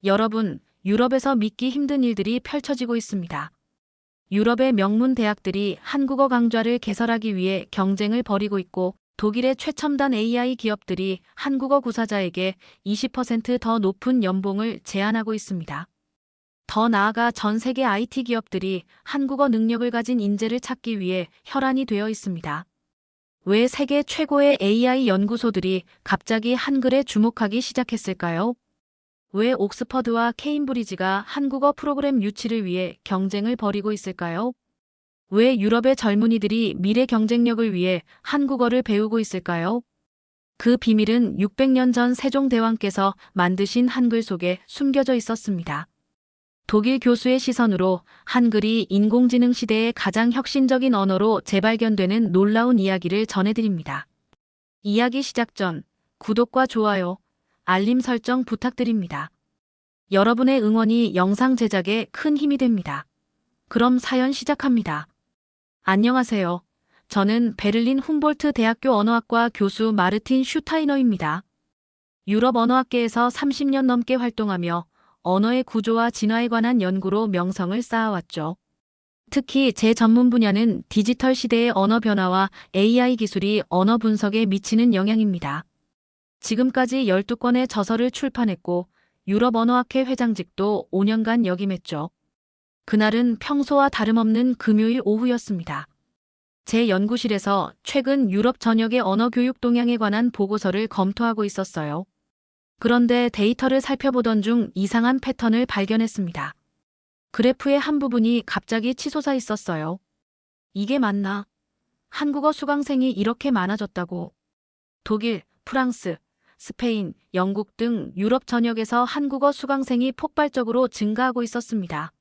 여러분, 유럽에서 믿기 힘든 일들이 펼쳐지고 있습니다. 유럽의 명문 대학들이 한국어 강좌를 개설하기 위해 경쟁을 벌이고 있고, 독일의 최첨단 AI 기업들이 한국어 구사자에게 20%더 높은 연봉을 제안하고 있습니다. 더 나아가 전 세계 IT 기업들이 한국어 능력을 가진 인재를 찾기 위해 혈안이 되어 있습니다. 왜 세계 최고의 AI 연구소들이 갑자기 한글에 주목하기 시작했을까요? 왜 옥스퍼드와 케임브리지가 한국어 프로그램 유치를 위해 경쟁을 벌이고 있을까요? 왜 유럽의 젊은이들이 미래 경쟁력을 위해 한국어를 배우고 있을까요? 그 비밀은 600년 전 세종대왕께서 만드신 한글 속에 숨겨져 있었습니다. 독일 교수의 시선으로 한글이 인공지능 시대의 가장 혁신적인 언어로 재발견되는 놀라운 이야기를 전해드립니다. 이야기 시작 전 구독과 좋아요, 알림 설정 부탁드립니다. 여러분의 응원이 영상 제작에 큰 힘이 됩니다. 그럼 사연 시작합니다. 안녕하세요. 저는 베를린 훔볼트 대학교 언어학과 교수 마르틴 슈타이너입니다. 유럽 언어학계에서 30년 넘게 활동하며 언어의 구조와 진화에 관한 연구로 명성을 쌓아왔죠. 특히 제 전문 분야는 디지털 시대의 언어 변화와 AI 기술이 언어 분석에 미치는 영향입니다. 지금까지 12권의 저서를 출판했고 유럽 언어학회 회장직도 5년간 역임했죠. 그날은 평소와 다름없는 금요일 오후였습니다. 제 연구실에서 최근 유럽 전역의 언어 교육 동향에 관한 보고서를 검토하고 있었어요. 그런데 데이터를 살펴보던 중 이상한 패턴을 발견했습니다. 그래프의 한 부분이 갑자기 치솟아 있었어요. 이게 맞나? 한국어 수강생이 이렇게 많아졌다고. 독일, 프랑스, 스페인, 영국 등 유럽 전역에서 한국어 수강생이 폭발적으로 증가하고 있었습니다.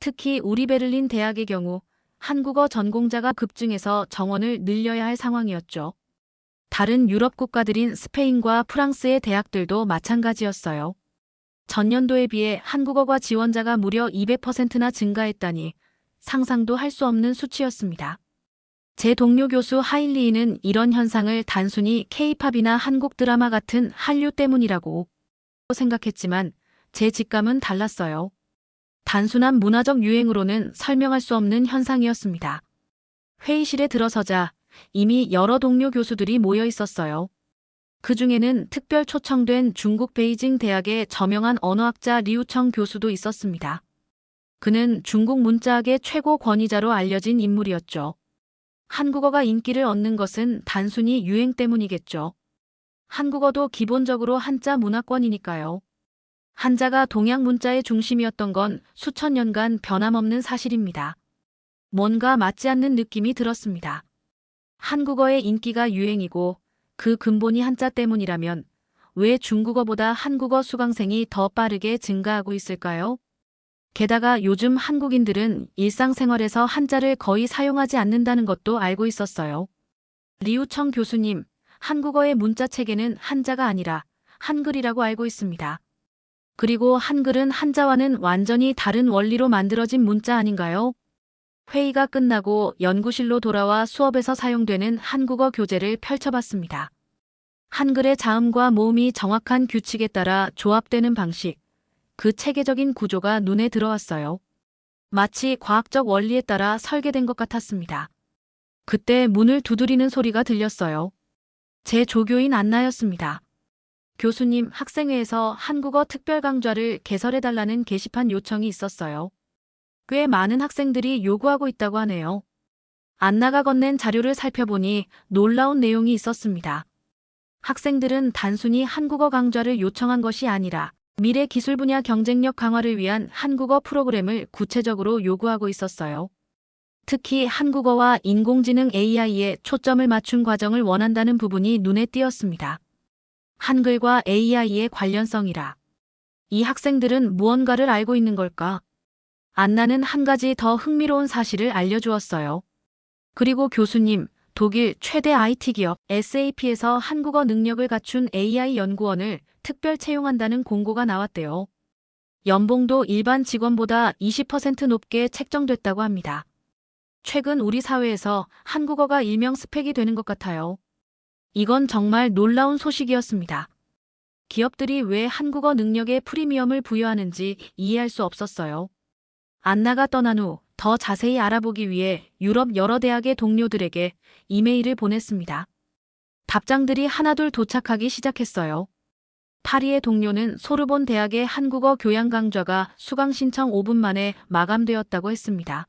특히 우리 베를린 대학의 경우 한국어 전공자가 급증해서 정원을 늘려야 할 상황이었죠. 다른 유럽 국가들인 스페인과 프랑스의 대학들도 마찬가지였어요. 전년도에 비해 한국어과 지원자가 무려 200%나 증가했다니 상상도 할 수 없는 수치였습니다. 제 동료 교수 하일리히는 이런 현상을 단순히 K-팝이나 한국 드라마 같은 한류 때문이라고 생각했지만 제 직감은 달랐어요. 단순한 문화적 유행으로는 설명할 수 없는 현상이었습니다. 회의실에 들어서자 이미 여러 동료 교수들이 모여 있었어요. 그 중에는 특별 초청된 중국 베이징 대학의 저명한 언어학자 리우청 교수도 있었습니다. 그는 중국 문자학의 최고 권위자로 알려진 인물이었죠. 한국어가 인기를 얻는 것은 단순히 유행 때문이겠죠. 한국어도 기본적으로 한자 문화권이니까요. 한자가 동양 문자의 중심이었던 건 수천 년간 변함없는 사실입니다. 뭔가 맞지 않는 느낌이 들었습니다. 한국어의 인기가 유행이고 그 근본이 한자 때문이라면 왜 중국어보다 한국어 수강생이 더 빠르게 증가하고 있을까요? 게다가 요즘 한국인들은 일상생활에서 한자를 거의 사용하지 않는다는 것도 알고 있었어요. 리우청 교수님, 한국어의 문자 체계는 한자가 아니라 한글이라고 알고 있습니다. 그리고 한글은 한자와는 완전히 다른 원리로 만들어진 문자 아닌가요? 회의가 끝나고 연구실로 돌아와 수업에서 사용되는 한국어 교재를 펼쳐봤습니다. 한글의 자음과 모음이 정확한 규칙에 따라 조합되는 방식, 그 체계적인 구조가 눈에 들어왔어요. 마치 과학적 원리에 따라 설계된 것 같았습니다. 그때 문을 두드리는 소리가 들렸어요. 제 조교인 안나였습니다. 교수님, 학생회에서 한국어 특별 강좌를 개설해달라는 게시판 요청이 있었어요. 꽤 많은 학생들이 요구하고 있다고 하네요. 안나가 건넨 자료를 살펴보니 놀라운 내용이 있었습니다. 학생들은 단순히 한국어 강좌를 요청한 것이 아니라 미래 기술 분야 경쟁력 강화를 위한 한국어 프로그램을 구체적으로 요구하고 있었어요. 특히 한국어와 인공지능 AI에 초점을 맞춘 과정을 원한다는 부분이 눈에 띄었습니다. 한글과 AI의 관련성이라. 이 학생들은 무언가를 알고 있는 걸까? 안나는 한 가지 더 흥미로운 사실을 알려주었어요. 그리고 교수님, 독일 최대 IT 기업 SAP에서 한국어 능력을 갖춘 AI 연구원을 특별 채용한다는 공고가 나왔대요. 연봉도 일반 직원보다 20% 높게 책정됐다고 합니다. 최근 우리 사회에서 한국어가 일명 스펙이 되는 것 같아요. 이건 정말 놀라운 소식이었습니다. 기업들이 왜 한국어 능력에 프리미엄을 부여하는지 이해할 수 없었어요. 안나가 떠난 후 더 자세히 알아보기 위해 유럽 여러 대학의 동료들에게 이메일을 보냈습니다. 답장들이 하나둘 도착하기 시작했어요. 파리의 동료는 소르본 대학의 한국어 교양 강좌가 수강 신청 5분 만에 마감되었다고 했습니다.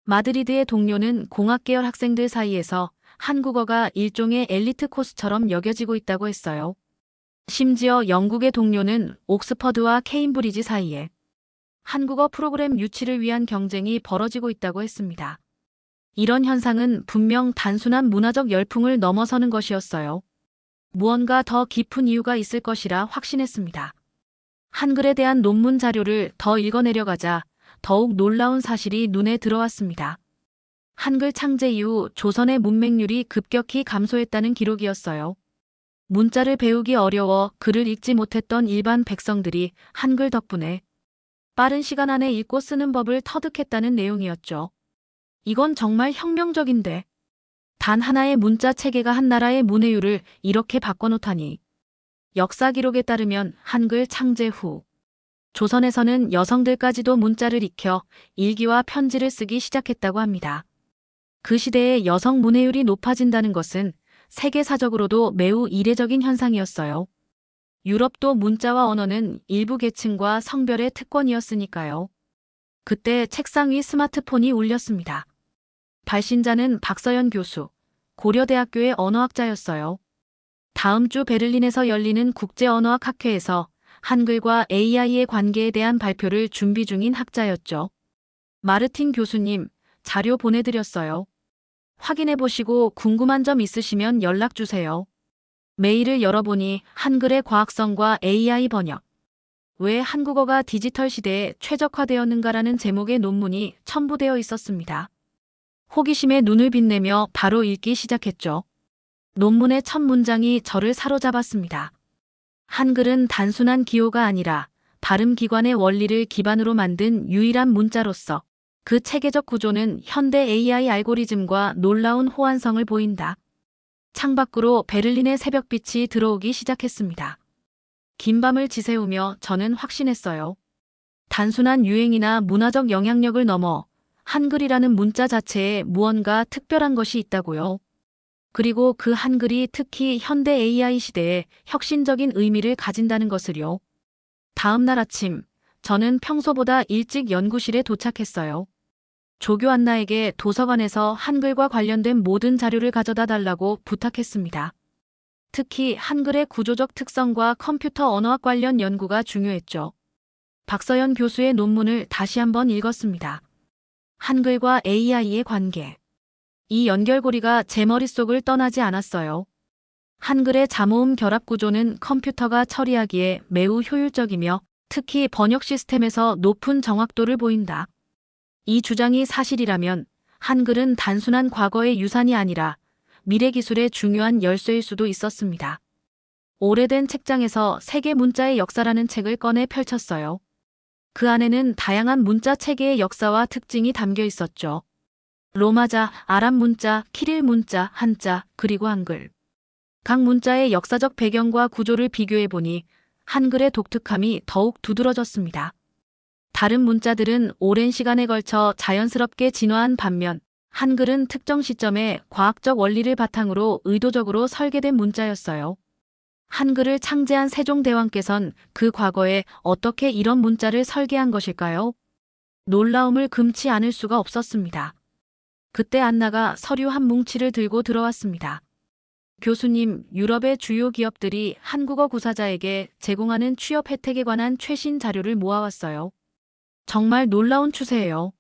마드리드의 동료는 공학계열 학생들 사이에서 한국어가 일종의 엘리트 코스처럼 여겨지고 있다고 했어요. 심지어 영국의 동료는 옥스퍼드와 케임브리지 사이에 한국어 프로그램 유치를 위한 경쟁이 벌어지고 있다고 했습니다. 이런 현상은 분명 단순한 문화적 열풍을 넘어서는 것이었어요. 무언가 더 깊은 이유가 있을 것이라 확신했습니다. 한글에 대한 논문 자료를 더 읽어내려가자 더욱 놀라운 사실이 눈에 들어왔습니다. 한글 창제 이후 조선의 문맹률이 급격히 감소했다는 기록이었어요. 문자를 배우기 어려워 글을 읽지 못했던 일반 백성들이 한글 덕분에 빠른 시간 안에 읽고 쓰는 법을 터득했다는 내용이었죠. 이건 정말 혁명적인데. 단 하나의 문자 체계가 한 나라의 문해율을 이렇게 바꿔놓다니. 역사 기록에 따르면 한글 창제 후 조선에서는 여성들까지도 문자를 익혀 일기와 편지를 쓰기 시작했다고 합니다. 그 시대에 여성 문해율이 높아진다는 것은 세계사적으로도 매우 이례적인 현상이었어요. 유럽도 문자와 언어는 일부 계층과 성별의 특권이었으니까요. 그때 책상 위 스마트폰이 울렸습니다. 발신자는 박서연 교수, 고려대학교의 언어학자였어요. 다음 주 베를린에서 열리는 국제언어학 학회에서 한글과 AI의 관계에 대한 발표를 준비 중인 학자였죠. 마르틴 교수님, 자료 보내드렸어요. 확인해보시고 궁금한 점 있으시면 연락주세요. 메일을 열어보니 한글의 과학성과 AI 번역. 왜 한국어가 디지털 시대에 최적화되었는가라는 제목의 논문이 첨부되어 있었습니다. 호기심에 눈을 빛내며 바로 읽기 시작했죠. 논문의 첫 문장이 저를 사로잡았습니다. 한글은 단순한 기호가 아니라 발음 기관의 원리를 기반으로 만든 유일한 문자로서 그 체계적 구조는 현대 AI 알고리즘과 놀라운 호환성을 보인다. 창밖으로 베를린의 새벽빛이 들어오기 시작했습니다. 긴 밤을 지새우며 저는 확신했어요. 단순한 유행이나 문화적 영향력을 넘어 한글이라는 문자 자체에 무언가 특별한 것이 있다고요. 그리고 그 한글이 특히 현대 AI 시대에 혁신적인 의미를 가진다는 것을요. 다음 날 아침, 저는 평소보다 일찍 연구실에 도착했어요. 조교 안나에게 도서관에서 한글과 관련된 모든 자료를 가져다 달라고 부탁했습니다. 특히 한글의 구조적 특성과 컴퓨터 언어학 관련 연구가 중요했죠. 박서연 교수의 논문을 다시 한번 읽었습니다. 한글과 AI의 관계. 이 연결고리가 제 머릿속을 떠나지 않았어요. 한글의 잠오음 결합 구조는 컴퓨터가 처리하기에 매우 효율적이며 특히 번역 시스템에서 높은 정확도를 보인다. 이 주장이 사실이라면 한글은 단순한 과거의 유산이 아니라 미래 기술의 중요한 열쇠일 수도 있었습니다. 오래된 책장에서 세계 문자의 역사라는 책을 꺼내 펼쳤어요. 그 안에는 다양한 문자 체계의 역사와 특징이 담겨 있었죠. 로마자, 아랍 문자, 키릴 문자, 한자, 그리고 한글. 각 문자의 역사적 배경과 구조를 비교해보니 한글의 독특함이 더욱 두드러졌습니다. 다른 문자들은 오랜 시간에 걸쳐 자연스럽게 진화한 반면 한글은 특정 시점에 과학적 원리를 바탕으로 의도적으로 설계된 문자였어요. 한글을 창제한 세종대왕께선 그 과거에 어떻게 이런 문자를 설계한 것일까요? 놀라움을 금치 않을 수가 없었습니다. 그때 안나가 서류 한 뭉치를 들고 들어왔습니다. 교수님, 유럽의 주요 기업들이 한국어 구사자에게 제공하는 취업 혜택에 관한 최신 자료를 모아왔어요. 정말 놀라운 추세예요.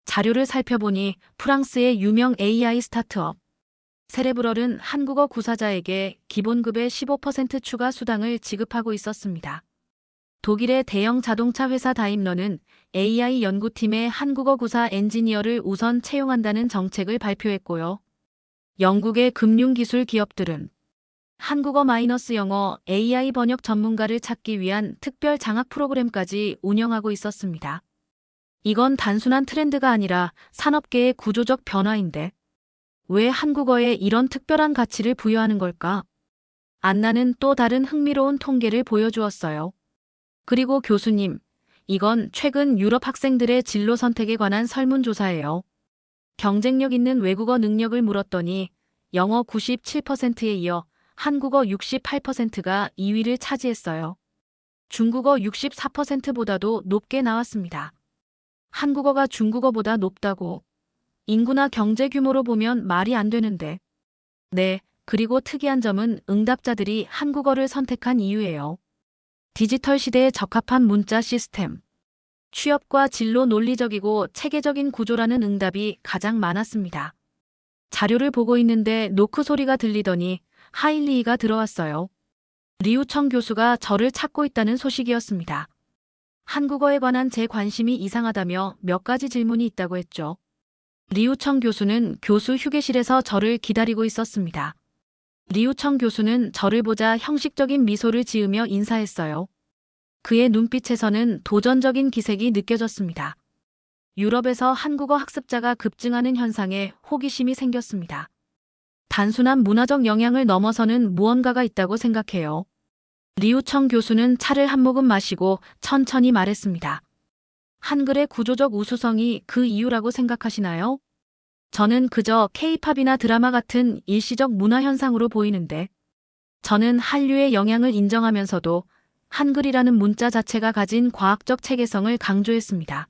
자료를 살펴보니 프랑스의 유명 AI 스타트업 세레브럴은 한국어 구사자에게 기본급의 15% 추가 수당을 지급하고 있었습니다. 독일의 대형 자동차 회사 다임러는 AI 연구팀의 한국어 구사 엔지니어를 우선 채용한다는 정책을 발표했고요. 영국의 금융기술 기업들은 한국어 마이너스 영어 AI 번역 전문가를 찾기 위한 특별 장학 프로그램까지 운영하고 있었습니다. 이건 단순한 트렌드가 아니라 산업계의 구조적 변화인데 왜 한국어에 이런 특별한 가치를 부여하는 걸까? 안나는 또 다른 흥미로운 통계를 보여주었어요. 그리고 교수님, 이건 최근 유럽 학생들의 진로 선택에 관한 설문조사예요. 경쟁력 있는 외국어 능력을 물었더니 영어 97%에 이어 한국어 68%가 2위를 차지했어요. 중국어 64%보다도 높게 나왔습니다. 한국어가 중국어보다 높다고. 인구나 경제 규모로 보면 말이 안 되는데. 네, 그리고 특이한 점은 응답자들이 한국어를 선택한 이유예요. 디지털 시대에 적합한 문자 시스템. 취업과 진로 논리적이고 체계적인 구조라는 응답이 가장 많았습니다. 자료를 보고 있는데 노크 소리가 들리더니 하일리히가 들어왔어요. 리우청 교수가 저를 찾고 있다는 소식이었습니다. 한국어에 관한 제 관심이 이상하다며 몇 가지 질문이 있다고 했죠. 리우청 교수는 교수 휴게실에서 저를 기다리고 있었습니다. 리우청 교수는 저를 보자 형식적인 미소를 지으며 인사했어요. 그의 눈빛에서는 도전적인 기색이 느껴졌습니다. 유럽에서 한국어 학습자가 급증하는 현상에 호기심이 생겼습니다. 단순한 문화적 영향을 넘어서는 무언가가 있다고 생각해요. 리우청 교수는 차를 한 모금 마시고 천천히 말했습니다. 한글의 구조적 우수성이 그 이유라고 생각하시나요? 저는 그저 K-팝이나 드라마 같은 일시적 문화 현상으로 보이는데, 저는 한류의 영향을 인정하면서도 한글이라는 문자 자체가 가진 과학적 체계성을 강조했습니다.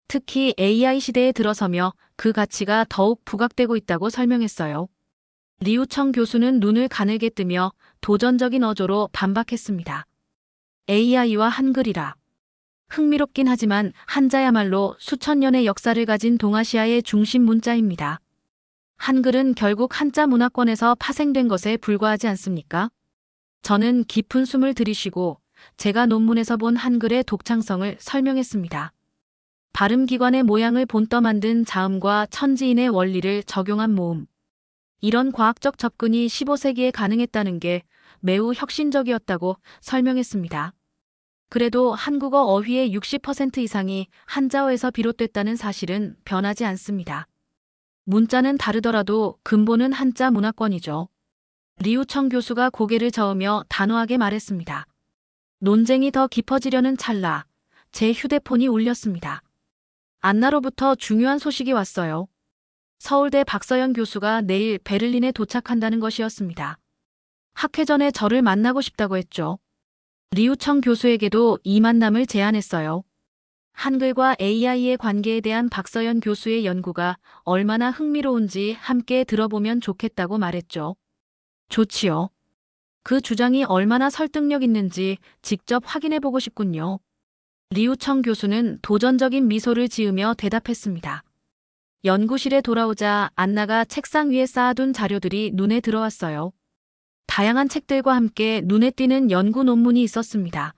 특히 AI 시대에 들어서며 그 가치가 더욱 부각되고 있다고 설명했어요. 리우청 교수는 눈을 가늘게 뜨며 도전적인 어조로 반박했습니다. AI와 한글이라. 흥미롭긴 하지만 한자야말로 수천 년의 역사를 가진 동아시아의 중심 문자입니다. 한글은 결국 한자 문화권에서 파생된 것에 불과하지 않습니까? 저는 깊은 숨을 들이쉬고 제가 논문에서 본 한글의 독창성을 설명했습니다. 발음기관의 모양을 본떠 만든 자음과 천지인의 원리를 적용한 모음. 이런 과학적 접근이 15세기에 가능했다는 게 매우 혁신적이었다고 설명했습니다. 그래도 한국어 어휘의 60% 이상이 한자어에서 비롯됐다는 사실은 변하지 않습니다. 문자는 다르더라도 근본은 한자 문화권이죠. 리우청 교수가 고개를 저으며 단호하게 말했습니다. 논쟁이 더 깊어지려는 찰나 제 휴대폰이 울렸습니다. 안나로부터 중요한 소식이 왔어요. 서울대 박서연 교수가 내일 베를린에 도착한다는 것이었습니다. 학회 전에 저를 만나고 싶다고 했죠. 리우청 교수에게도 이 만남을 제안했어요. 한글과 AI의 관계에 대한 박서연 교수의 연구가 얼마나 흥미로운지 함께 들어보면 좋겠다고 말했죠. 좋지요. 그 주장이 얼마나 설득력 있는지 직접 확인해보고 싶군요. 리우청 교수는 도전적인 미소를 지으며 대답했습니다. 연구실에 돌아오자 안나가 책상 위에 쌓아둔 자료들이 눈에 들어왔어요. 다양한 책들과 함께 눈에 띄는 연구 논문이 있었습니다.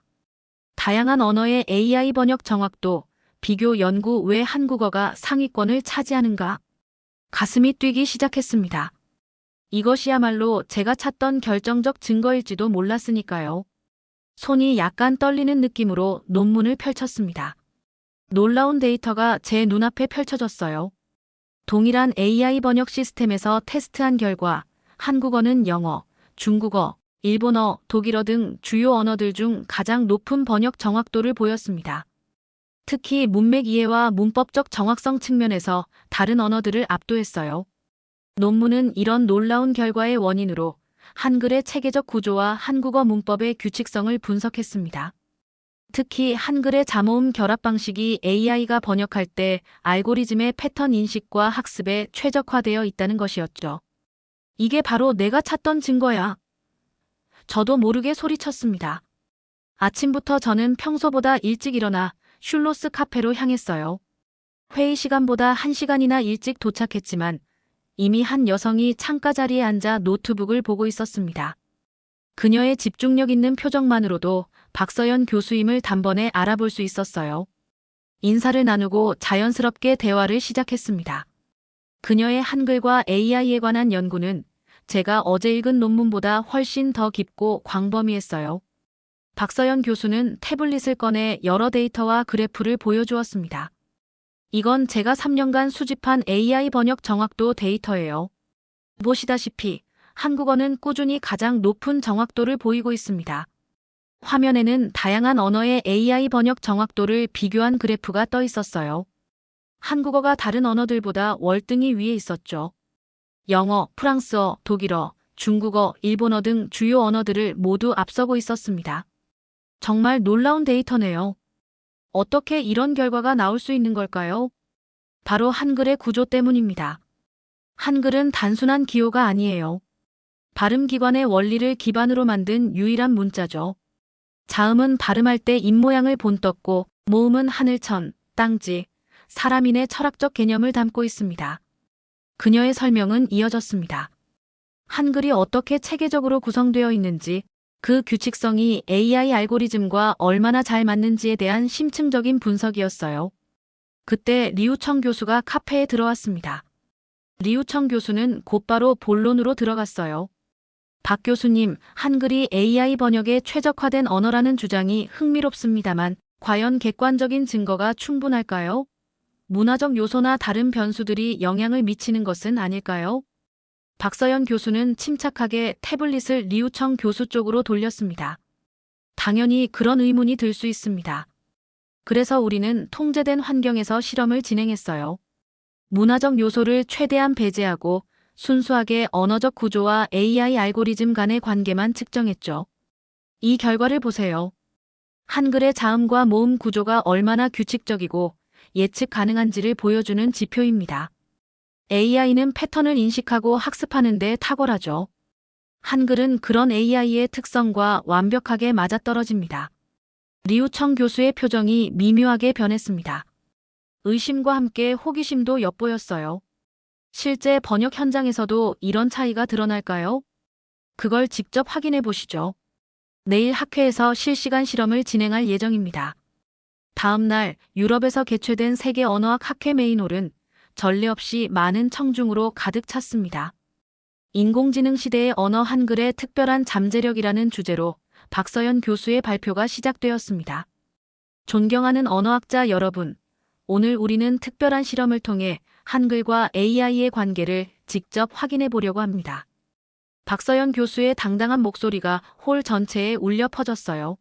다양한 언어의 AI 번역 정확도, 비교 연구 왜 한국어가 상위권을 차지하는가? 가슴이 뛰기 시작했습니다. 이것이야말로 제가 찾던 결정적 증거일지도 몰랐으니까요. 손이 약간 떨리는 느낌으로 논문을 펼쳤습니다. 놀라운 데이터가 제 눈앞에 펼쳐졌어요. 동일한 AI 번역 시스템에서 테스트한 결과 한국어는 영어, 중국어, 일본어, 독일어 등 주요 언어들 중 가장 높은 번역 정확도를 보였습니다. 특히 문맥 이해와 문법적 정확성 측면에서 다른 언어들을 압도했어요. 논문은 이런 놀라운 결과의 원인으로 한글의 체계적 구조와 한국어 문법의 규칙성을 분석했습니다. 특히 한글의 자모음 결합 방식이 AI가 번역할 때 알고리즘의 패턴 인식과 학습에 최적화되어 있다는 것이었죠. 이게 바로 내가 찾던 증거야. 저도 모르게 소리쳤습니다. 아침부터 저는 평소보다 일찍 일어나 슐로스 카페로 향했어요. 회의 시간보다 1시간이나 일찍 도착했지만 이미 한 여성이 창가 자리에 앉아 노트북을 보고 있었습니다. 그녀의 집중력 있는 표정만으로도 박서연 교수임을 단번에 알아볼 수 있었어요. 인사를 나누고 자연스럽게 대화를 시작했습니다. 그녀의 한글과 AI에 관한 연구는 제가 어제 읽은 논문보다 훨씬 더 깊고 광범위했어요. 박서연 교수는 태블릿을 꺼내 여러 데이터와 그래프를 보여주었습니다. 이건 제가 3년간 수집한 AI 번역 정확도 데이터예요. 보시다시피 한국어는 꾸준히 가장 높은 정확도를 보이고 있습니다. 화면에는 다양한 언어의 AI 번역 정확도를 비교한 그래프가 떠 있었어요. 한국어가 다른 언어들보다 월등히 위에 있었죠. 영어, 프랑스어, 독일어, 중국어, 일본어 등 주요 언어들을 모두 앞서고 있었습니다. 정말 놀라운 데이터네요. 어떻게 이런 결과가 나올 수 있는 걸까요? 바로 한글의 구조 때문입니다. 한글은 단순한 기호가 아니에요. 발음기관의 원리를 기반으로 만든 유일한 문자죠. 자음은 발음할 때 입모양을 본떴고, 모음은 하늘천, 땅지, 사람인의 철학적 개념을 담고 있습니다. 그녀의 설명은 이어졌습니다. 한글이 어떻게 체계적으로 구성되어 있는지, 그 규칙성이 AI 알고리즘과 얼마나 잘 맞는지에 대한 심층적인 분석이었어요. 그때 리우청 교수가 카페에 들어왔습니다. 리우청 교수는 곧바로 본론으로 들어갔어요. 박 교수님, 한글이 AI 번역에 최적화된 언어라는 주장이 흥미롭습니다만, 과연 객관적인 증거가 충분할까요? 문화적 요소나 다른 변수들이 영향을 미치는 것은 아닐까요? 박서연 교수는 침착하게 태블릿을 리우청 교수 쪽으로 돌렸습니다. 당연히 그런 의문이 들 수 있습니다. 그래서 우리는 통제된 환경에서 실험을 진행했어요. 문화적 요소를 최대한 배제하고 순수하게 언어적 구조와 AI 알고리즘 간의 관계만 측정했죠. 이 결과를 보세요. 한글의 자음과 모음 구조가 얼마나 규칙적이고 예측 가능한지를 보여주는 지표입니다. AI는 패턴을 인식하고 학습하는 데 탁월하죠. 한글은 그런 AI의 특성과 완벽하게 맞아떨어집니다. 리우청 교수의 표정이 미묘하게 변했습니다. 의심과 함께 호기심도 엿보였어요. 실제 번역 현장에서도 이런 차이가 드러날까요? 그걸 직접 확인해 보시죠. 내일 학회에서 실시간 실험을 진행할 예정입니다. 다음 날 유럽에서 개최된 세계 언어학 학회 메인홀은 전례 없이 많은 청중으로 가득 찼습니다. 인공지능 시대의 언어 한글의 특별한 잠재력이라는 주제로 박서연 교수의 발표가 시작되었습니다. 존경하는 언어학자 여러분, 오늘 우리는 특별한 실험을 통해 한글과 AI의 관계를 직접 확인해 보려고 합니다. 박서연 교수의 당당한 목소리가 홀 전체에 울려 퍼졌어요.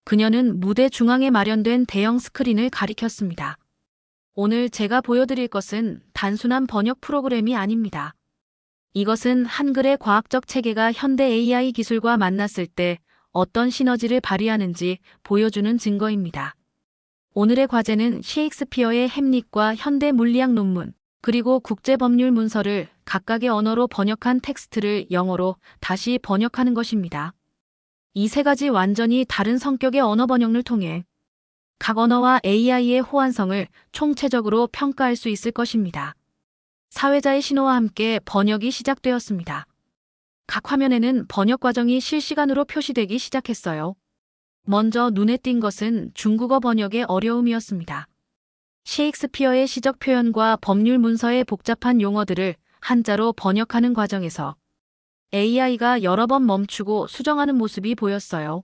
그녀는 무대 중앙에 마련된 대형 스크린을 가리켰습니다. 오늘 제가 보여드릴 것은 단순한 번역 프로그램이 아닙니다. 이것은 한글의 과학적 체계가 현대 AI 기술과 만났을 때 어떤 시너지를 발휘하는지 보여주는 증거입니다. 오늘의 과제는 셰익스피어의 햄릿과 현대 물리학 논문, 그리고 국제법률 문서를 각각의 언어로 번역한 텍스트를 영어로 다시 번역하는 것입니다. 이 세 가지 완전히 다른 성격의 언어 번역을 통해 각 언어와 AI의 호환성을 총체적으로 평가할 수 있을 것입니다. 사회자의 신호와 함께 번역이 시작되었습니다. 각 화면에는 번역 과정이 실시간으로 표시되기 시작했어요. 먼저 눈에 띈 것은 중국어 번역의 어려움이었습니다. 셰익스피어의 시적 표현과 법률 문서의 복잡한 용어들을 한자로 번역하는 과정에서 AI가 여러 번 멈추고 수정하는 모습이 보였어요.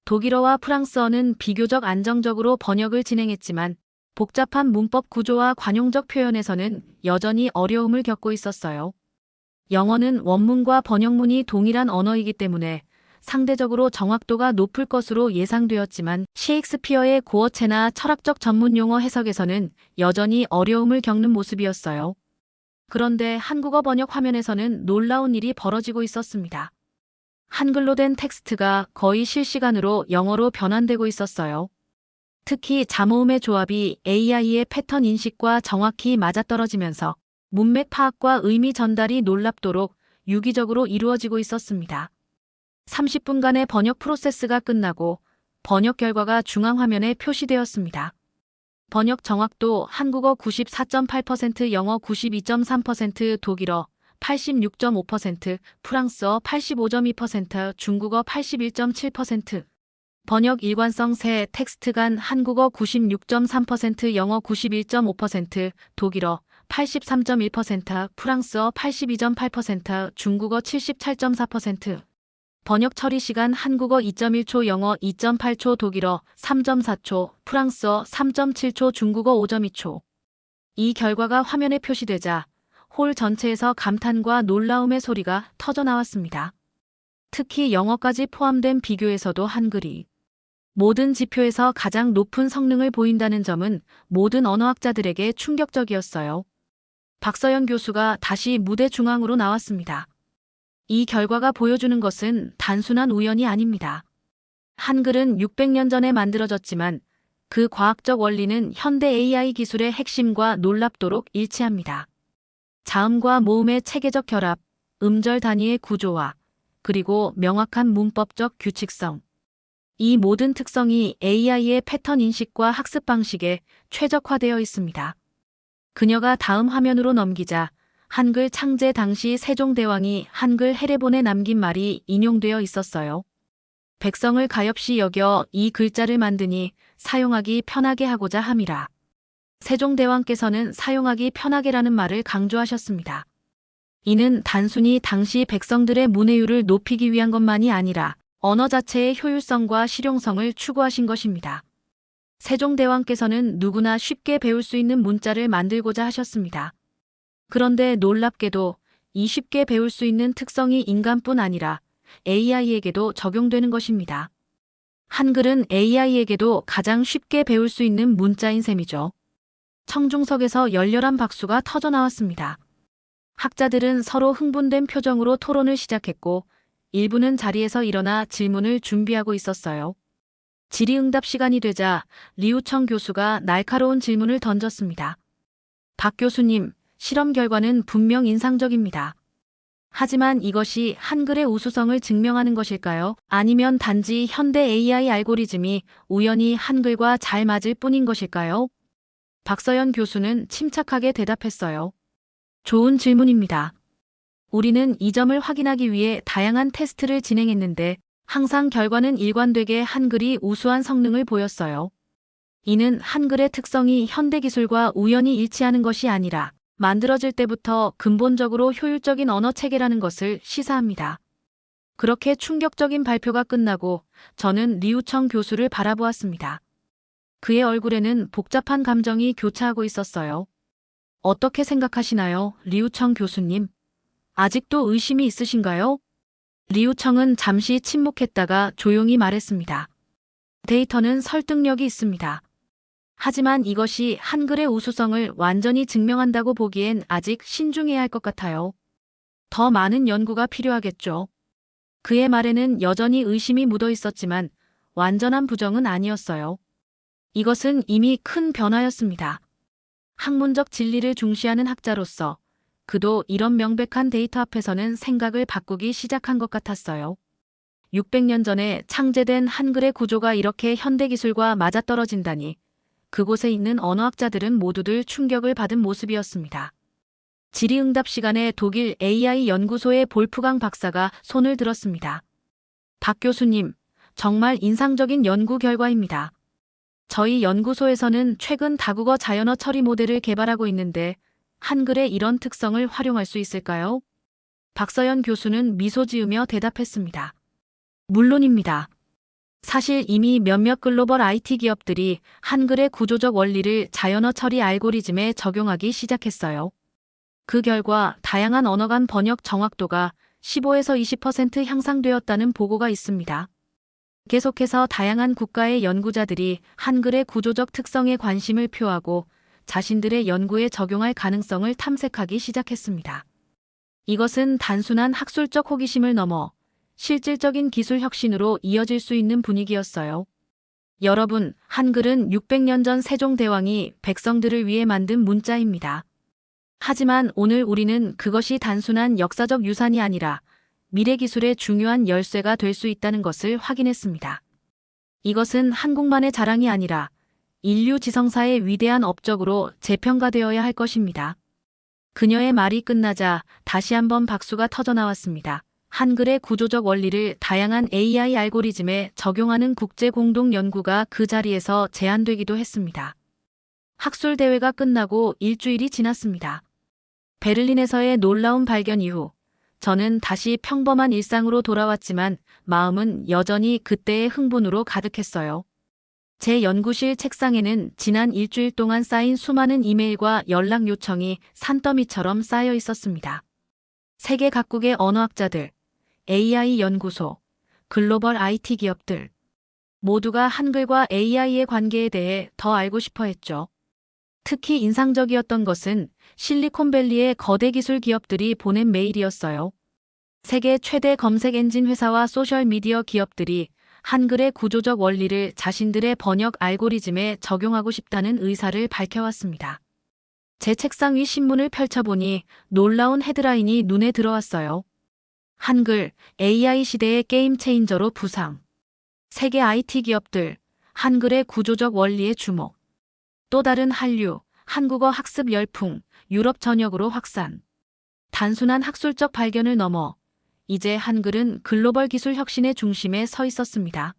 독일어와 프랑스어는 비교적 안정적으로 번역을 진행했지만 복잡한 문법 구조와 관용적 표현에서는 여전히 어려움을 겪고 있었어요. 영어는 원문과 번역문이 동일한 언어이기 때문에 상대적으로 정확도가 높을 것으로 예상되었지만 셰익스피어의 고어체나 철학적 전문 용어 해석에서는 여전히 어려움을 겪는 모습이었어요. 그런데 한국어 번역 화면에서는 놀라운 일이 벌어지고 있었습니다. 한글로 된 텍스트가 거의 실시간으로 영어로 변환되고 있었어요. 특히 자모음의 조합이 AI의 패턴 인식과 정확히 맞아떨어지면서 문맥 파악과 의미 전달이 놀랍도록 유기적으로 이루어지고 있었습니다. 30분간의 번역 프로세스가 끝나고 번역 결과가 중앙화면에 표시되었습니다. 번역 정확도 한국어 94.8%, 영어 92.3%, 독일어 86.5%, 프랑스어 85.2%, 중국어 81.7%. 번역 일관성 세 텍스트 간 한국어 96.3%, 영어 91.5%, 독일어 83.1%, 프랑스어 82.8%, 중국어 77.4%. 번역 처리 시간 한국어 2.1초, 영어 2.8초, 독일어 3.4초, 프랑스어 3.7초, 중국어 5.2초. 이 결과가 화면에 표시되자 홀 전체에서 감탄과 놀라움의 소리가 터져 나왔습니다. 특히 영어까지 포함된 비교에서도 한글이 모든 지표에서 가장 높은 성능을 보인다는 점은 모든 언어학자들에게 충격적이었어요. 박서연 교수가 다시 무대 중앙으로 나왔습니다. 이 결과가 보여주는 것은 단순한 우연이 아닙니다. 한글은 600년 전에 만들어졌지만 그 과학적 원리는 현대 AI 기술의 핵심과 놀랍도록 일치합니다. 자음과 모음의 체계적 결합, 음절 단위의 구조화, 그리고 명확한 문법적 규칙성. 이 모든 특성이 AI의 패턴 인식과 학습 방식에 최적화되어 있습니다. 그녀가 다음 화면으로 넘기자 한글 창제 당시 세종대왕이 한글 해례본에 남긴 말이 인용되어 있었어요. 백성을 가엾이 여겨 이 글자를 만드니 사용하기 편하게 하고자 함이라. 세종대왕께서는 사용하기 편하게라는 말을 강조하셨습니다. 이는 단순히 당시 백성들의 문해율을 높이기 위한 것만이 아니라 언어 자체의 효율성과 실용성을 추구하신 것입니다. 세종대왕께서는 누구나 쉽게 배울 수 있는 문자를 만들고자 하셨습니다. 그런데 놀랍게도 이 쉽게 배울 수 있는 특성이 인간뿐 아니라 AI에게도 적용되는 것입니다. 한글은 AI에게도 가장 쉽게 배울 수 있는 문자인 셈이죠. 청중석에서 열렬한 박수가 터져 나왔습니다. 학자들은 서로 흥분된 표정으로 토론을 시작했고 일부는 자리에서 일어나 질문을 준비하고 있었어요. 질의응답 시간이 되자 리우청 교수가 날카로운 질문을 던졌습니다. 박 교수님, 실험 결과는 분명 인상적입니다. 하지만 이것이 한글의 우수성을 증명하는 것일까요? 아니면 단지 현대 AI 알고리즘이 우연히 한글과 잘 맞을 뿐인 것일까요? 박서연 교수는 침착하게 대답했어요. 좋은 질문입니다. 우리는 이 점을 확인하기 위해 다양한 테스트를 진행했는데 항상 결과는 일관되게 한글이 우수한 성능을 보였어요. 이는 한글의 특성이 현대 기술과 우연히 일치하는 것이 아니라 만들어질 때부터 근본적으로 효율적인 언어 체계라는 것을 시사합니다. 그렇게 충격적인 발표가 끝나고 저는 리우청 교수를 바라보았습니다. 그의 얼굴에는 복잡한 감정이 교차하고 있었어요. 어떻게 생각하시나요, 리우청 교수님? 아직도 의심이 있으신가요? 리우청은 잠시 침묵했다가 조용히 말했습니다. 데이터는 설득력이 있습니다. 하지만 이것이 한글의 우수성을 완전히 증명한다고 보기엔 아직 신중해야 할 것 같아요. 더 많은 연구가 필요하겠죠. 그의 말에는 여전히 의심이 묻어 있었지만 완전한 부정은 아니었어요. 이것은 이미 큰 변화였습니다. 학문적 진리를 중시하는 학자로서 그도 이런 명백한 데이터 앞에서는 생각을 바꾸기 시작한 것 같았어요. 600년 전에 창제된 한글의 구조가 이렇게 현대기술과 맞아떨어진다니 그곳에 있는 언어학자들은 모두들 충격을 받은 모습이었습니다. 질의응답 시간에 독일 AI 연구소의 볼프강 박사가 손을 들었습니다. 박 교수님, 정말 인상적인 연구 결과입니다. 저희 연구소에서는 최근 다국어 자연어 처리 모델을 개발하고 있는데 한글의 이런 특성을 활용할 수 있을까요? 박서연 교수는 미소 지으며 대답했습니다. 물론입니다. 사실 이미 몇몇 글로벌 IT 기업들이 한글의 구조적 원리를 자연어 처리 알고리즘에 적용하기 시작했어요. 그 결과 다양한 언어 간 번역 정확도가 15에서 20% 향상되었다는 보고가 있습니다. 계속해서 다양한 국가의 연구자들이 한글의 구조적 특성에 관심을 표하고 자신들의 연구에 적용할 가능성을 탐색하기 시작했습니다. 이것은 단순한 학술적 호기심을 넘어 실질적인 기술 혁신으로 이어질 수 있는 분위기였어요. 여러분, 한글은 600년 전 세종대왕이 백성들을 위해 만든 문자입니다. 하지만 오늘 우리는 그것이 단순한 역사적 유산이 아니라 미래 기술의 중요한 열쇠가 될 수 있다는 것을 확인했습니다. 이것은 한국만의 자랑이 아니라 인류 지성사의 위대한 업적으로 재평가되어야 할 것입니다. 그녀의 말이 끝나자 다시 한번 박수가 터져 나왔습니다. 한글의 구조적 원리를 다양한 AI 알고리즘에 적용하는 국제 공동 연구가 그 자리에서 제안되기도 했습니다. 학술 대회가 끝나고 일주일이 지났습니다. 베를린에서의 놀라운 발견 이후 저는 다시 평범한 일상으로 돌아왔지만 마음은 여전히 그때의 흥분으로 가득했어요. 제 연구실 책상에는 지난 일주일 동안 쌓인 수많은 이메일과 연락 요청이 산더미처럼 쌓여 있었습니다. 세계 각국의 언어학자들, AI 연구소, 글로벌 IT 기업들, 모두가 한글과 AI의 관계에 대해 더 알고 싶어 했죠. 특히 인상적이었던 것은 실리콘밸리의 거대 기술 기업들이 보낸 메일이었어요. 세계 최대 검색 엔진 회사와 소셜미디어 기업들이 한글의 구조적 원리를 자신들의 번역 알고리즘에 적용하고 싶다는 의사를 밝혀왔습니다. 제 책상 위 신문을 펼쳐보니 놀라운 헤드라인이 눈에 들어왔어요. 한글, AI 시대의 게임 체인저로 부상. 세계 IT 기업들, 한글의 구조적 원리에 주목. 또 다른 한류, 한국어 학습 열풍, 유럽 전역으로 확산. 단순한 학술적 발견을 넘어 이제 한글은 글로벌 기술 혁신의 중심에 서 있었습니다.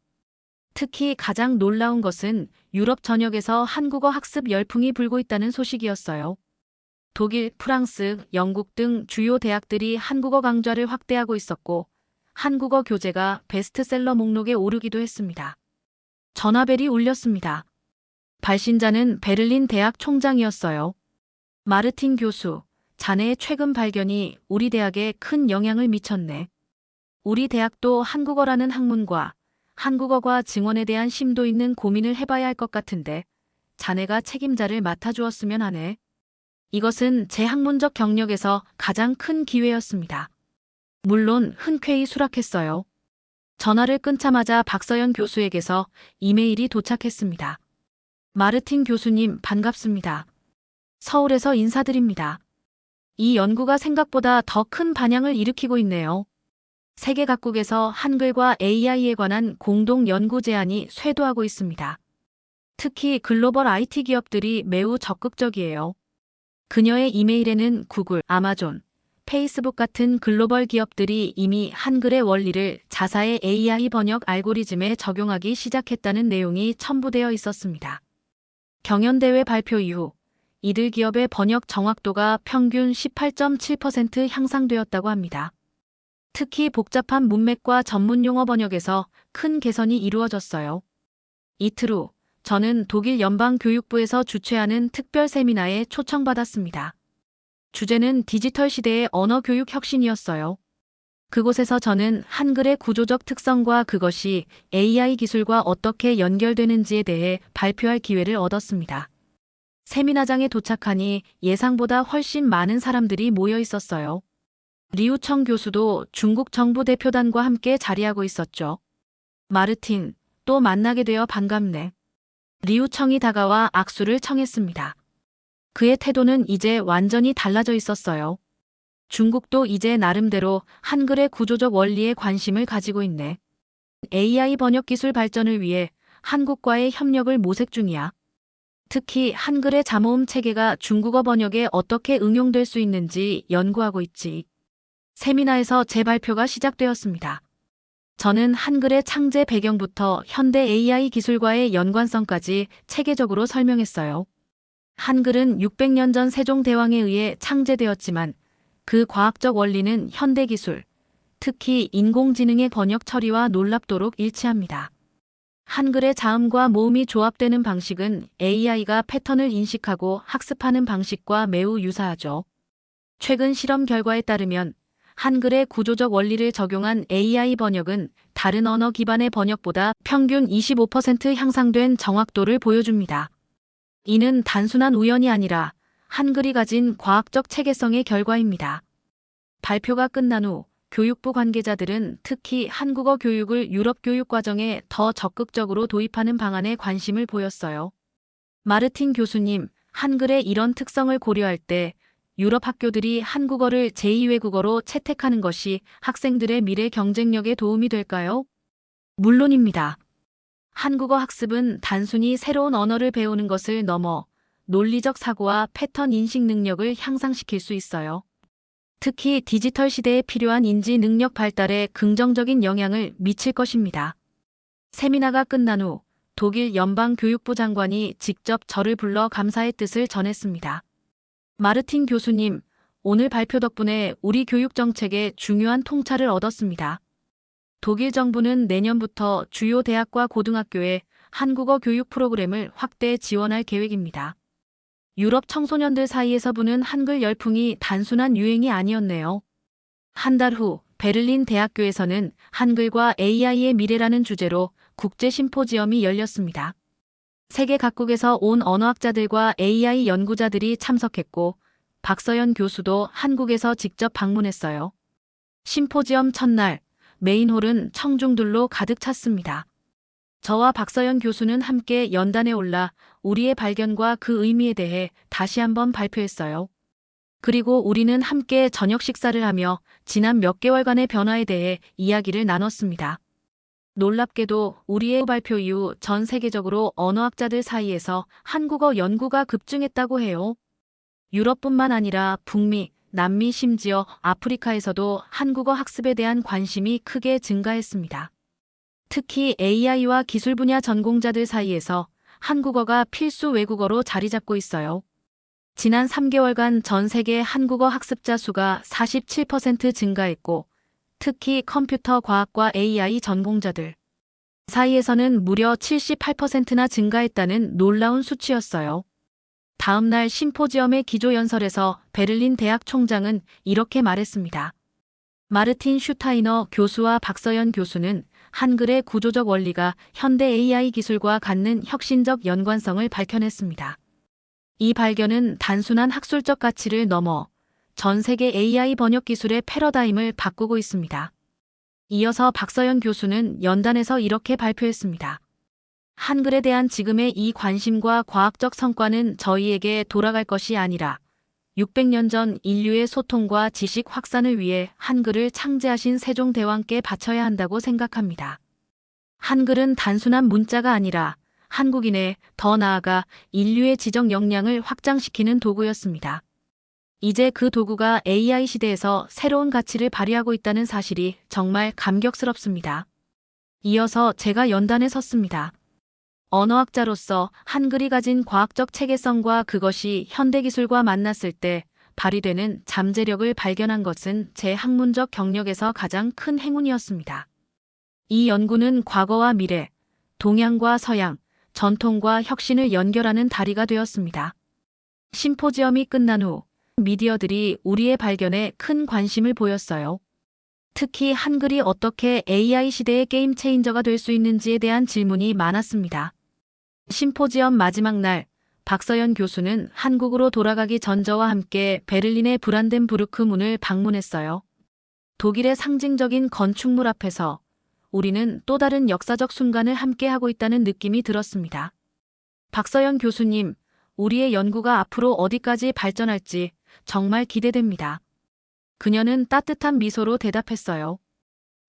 특히 가장 놀라운 것은 유럽 전역에서 한국어 학습 열풍이 불고 있다는 소식이었어요. 독일, 프랑스, 영국 등 주요 대학들이 한국어 강좌를 확대하고 있었고, 한국어 교재가 베스트셀러 목록에 오르기도 했습니다. 전화벨이 울렸습니다. 발신자는 베를린 대학 총장이었어요. 마르틴 교수, 자네의 최근 발견이 우리 대학에 큰 영향을 미쳤네. 우리 대학도 한국어라는 학문과 한국어과 증언에 대한 심도 있는 고민을 해봐야 할 것 같은데 자네가 책임자를 맡아주었으면 하네. 이것은 제 학문적 경력에서 가장 큰 기회였습니다. 물론 흔쾌히 수락했어요. 전화를 끊자마자 박서연 교수에게서 이메일이 도착했습니다. 마르틴 교수님 반갑습니다. 서울에서 인사드립니다. 이 연구가 생각보다 더 큰 반향을 일으키고 있네요. 세계 각국에서 한글과 AI에 관한 공동 연구 제안이 쇄도하고 있습니다. 특히 글로벌 IT 기업들이 매우 적극적이에요. 그녀의 이메일에는 구글, 아마존, 페이스북 같은 글로벌 기업들이 이미 한글의 원리를 자사의 AI 번역 알고리즘에 적용하기 시작했다는 내용이 첨부되어 있었습니다. 경연대회 발표 이후 이들 기업의 번역 정확도가 평균 18.7% 향상되었다고 합니다. 특히 복잡한 문맥과 전문 용어 번역에서 큰 개선이 이루어졌어요. 이틀 후 저는 독일 연방교육부에서 주최하는 특별 세미나에 초청받았습니다. 주제는 디지털 시대의 언어 교육 혁신이었어요. 그곳에서 저는 한글의 구조적 특성과 그것이 AI 기술과 어떻게 연결되는지에 대해 발표할 기회를 얻었습니다. 세미나장에 도착하니 예상보다 훨씬 많은 사람들이 모여 있었어요. 리우청 교수도 중국 정부 대표단과 함께 자리하고 있었죠. 마르틴, 또 만나게 되어 반갑네. 리우청이 다가와 악수를 청했습니다. 그의 태도는 이제 완전히 달라져 있었어요. 중국도 이제 나름대로 한글의 구조적 원리에 관심을 가지고 있네. AI 번역 기술 발전을 위해 한국과의 협력을 모색 중이야. 특히 한글의 잠호음 체계가 중국어 번역에 어떻게 응용될 수 있는지 연구하고 있지. 세미나에서 제 발표가 시작되었습니다. 저는 한글의 창제 배경부터 현대 AI 기술과의 연관성까지 체계적으로 설명했어요. 한글은 600년 전 세종대왕에 의해 창제되었지만 그 과학적 원리는 현대 기술, 특히 인공지능의 번역 처리와 놀랍도록 일치합니다. 한글의 자음과 모음이 조합되는 방식은 AI가 패턴을 인식하고 학습하는 방식과 매우 유사하죠. 최근 실험 결과에 따르면 한글의 구조적 원리를 적용한 AI 번역은 다른 언어 기반의 번역보다 평균 25% 향상된 정확도를 보여줍니다. 이는 단순한 우연이 아니라 한글이 가진 과학적 체계성의 결과입니다. 발표가 끝난 후 교육부 관계자들은 특히 한국어 교육을 유럽 교육 과정에 더 적극적으로 도입하는 방안에 관심을 보였어요. 마르틴 교수님, 한글의 이런 특성을 고려할 때 유럽 학교들이 한국어를 제2외국어로 채택하는 것이 학생들의 미래 경쟁력에 도움이 될까요? 물론입니다. 한국어 학습은 단순히 새로운 언어를 배우는 것을 넘어 논리적 사고와 패턴 인식 능력을 향상시킬 수 있어요. 특히 디지털 시대에 필요한 인지 능력 발달에 긍정적인 영향을 미칠 것입니다. 세미나가 끝난 후 독일 연방교육부 장관이 직접 저를 불러 감사의 뜻을 전했습니다. 마르틴 교수님, 오늘 발표 덕분에 우리 교육 정책에 중요한 통찰을 얻었습니다. 독일 정부는 내년부터 주요 대학과 고등학교에 한국어 교육 프로그램을 확대 지원할 계획입니다. 유럽 청소년들 사이에서 부는 한글 열풍이 단순한 유행이 아니었네요. 한 달 후 베를린 대학교에서는 한글과 AI의 미래라는 주제로 국제 심포지엄이 열렸습니다. 세계 각국에서 온 언어학자들과 AI 연구자들이 참석했고 박서연 교수도 한국에서 직접 방문했어요. 심포지엄 첫날 메인홀은 청중들로 가득 찼습니다. 저와 박서연 교수는 함께 연단에 올라 우리의 발견과 그 의미에 대해 다시 한번 발표했어요. 그리고 우리는 함께 저녁 식사를 하며 지난 몇 개월간의 변화에 대해 이야기를 나눴습니다. 놀랍게도 우리의 발표 이후 전 세계적으로 언어학자들 사이에서 한국어 연구가 급증했다고 해요. 유럽뿐만 아니라 북미, 남미 심지어 아프리카에서도 한국어 학습에 대한 관심이 크게 증가했습니다. 특히 AI와 기술 분야 전공자들 사이에서 한국어가 필수 외국어로 자리 잡고 있어요. 지난 3개월간 전 세계 한국어 학습자 수가 47% 증가했고 특히 컴퓨터 과학과 AI 전공자들 사이에서는 무려 78%나 증가했다는 놀라운 수치였어요. 다음 날 심포지엄의 기조연설에서 베를린 대학 총장은 이렇게 말했습니다. 마르틴 슈타이너 교수와 박서연 교수는 한글의 구조적 원리가 현대 AI 기술과 갖는 혁신적 연관성을 밝혀냈습니다. 이 발견은 단순한 학술적 가치를 넘어 전 세계 AI 번역 기술의 패러다임을 바꾸고 있습니다. 이어서 박서연 교수는 연단에서 이렇게 발표했습니다. 한글에 대한 지금의 이 관심과 과학적 성과는 저희에게 돌아갈 것이 아니라 600년 전 인류의 소통과 지식 확산을 위해 한글을 창제하신 세종대왕께 바쳐야 한다고 생각합니다. 한글은 단순한 문자가 아니라 한국인의 더 나아가 인류의 지적 역량을 확장시키는 도구였습니다. 이제 그 도구가 AI 시대에서 새로운 가치를 발휘하고 있다는 사실이 정말 감격스럽습니다. 이어서 제가 연단에 섰습니다. 언어학자로서 한글이 가진 과학적 체계성과 그것이 현대기술과 만났을 때 발휘되는 잠재력을 발견한 것은 제 학문적 경력에서 가장 큰 행운이었습니다. 이 연구는 과거와 미래, 동양과 서양, 전통과 혁신을 연결하는 다리가 되었습니다. 심포지엄이 끝난 후 미디어들이 우리의 발견에 큰 관심을 보였어요. 특히 한글이 어떻게 AI 시대의 게임 체인저가 될 수 있는지에 대한 질문이 많았습니다. 심포지엄 마지막 날 박서연 교수는 한국으로 돌아가기 전 저와 함께 베를린의 브란덴부르크 문을 방문했어요. 독일의 상징적인 건축물 앞에서 우리는 또 다른 역사적 순간을 함께하고 있다는 느낌이 들었습니다. 박서연 교수님, 우리의 연구가 앞으로 어디까지 발전할지 정말 기대됩니다. 그녀는 따뜻한 미소로 대답했어요.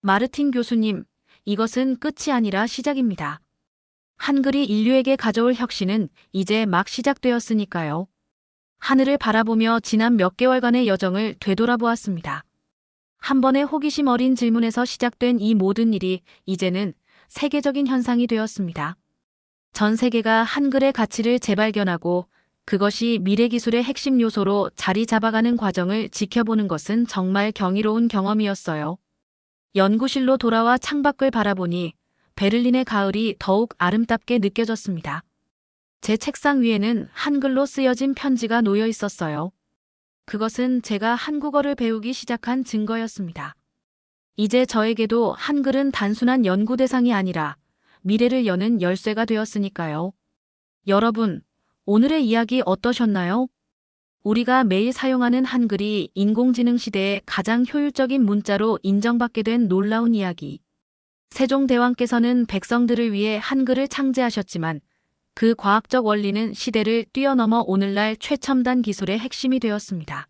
마르틴 교수님, 이것은 끝이 아니라 시작입니다. 한글이 인류에게 가져올 혁신은 이제 막 시작되었으니까요. 하늘을 바라보며 지난 몇 개월간의 여정을 되돌아보았습니다. 한 번의 호기심 어린 질문에서 시작된 이 모든 일이 이제는 세계적인 현상이 되었습니다. 전 세계가 한글의 가치를 재발견하고 그것이 미래 기술의 핵심 요소로 자리 잡아가는 과정을 지켜보는 것은 정말 경이로운 경험이었어요. 연구실로 돌아와 창밖을 바라보니 베를린의 가을이 더욱 아름답게 느껴졌습니다. 제 책상 위에는 한글로 쓰여진 편지가 놓여 있었어요. 그것은 제가 한국어를 배우기 시작한 증거였습니다. 이제 저에게도 한글은 단순한 연구 대상이 아니라 미래를 여는 열쇠가 되었으니까요. 여러분, 오늘의 이야기 어떠셨나요? 우리가 매일 사용하는 한글이 인공지능 시대에 가장 효율적인 문자로 인정받게 된 놀라운 이야기. 세종대왕께서는 백성들을 위해 한글을 창제하셨지만 그 과학적 원리는 시대를 뛰어넘어 오늘날 최첨단 기술의 핵심이 되었습니다.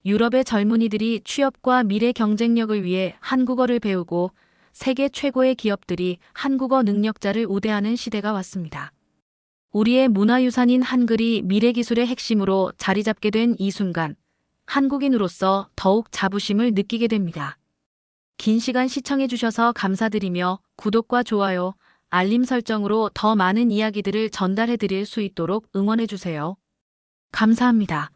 유럽의 젊은이들이 취업과 미래 경쟁력을 위해 한국어를 배우고 세계 최고의 기업들이 한국어 능력자를 우대하는 시대가 왔습니다. 우리의 문화유산인 한글이 미래 기술의 핵심으로 자리 잡게 된 이 순간, 한국인으로서 더욱 자부심을 느끼게 됩니다. 긴 시간 시청해주셔서 감사드리며 구독과 좋아요, 알림 설정으로 더 많은 이야기들을 전달해드릴 수 있도록 응원해주세요. 감사합니다.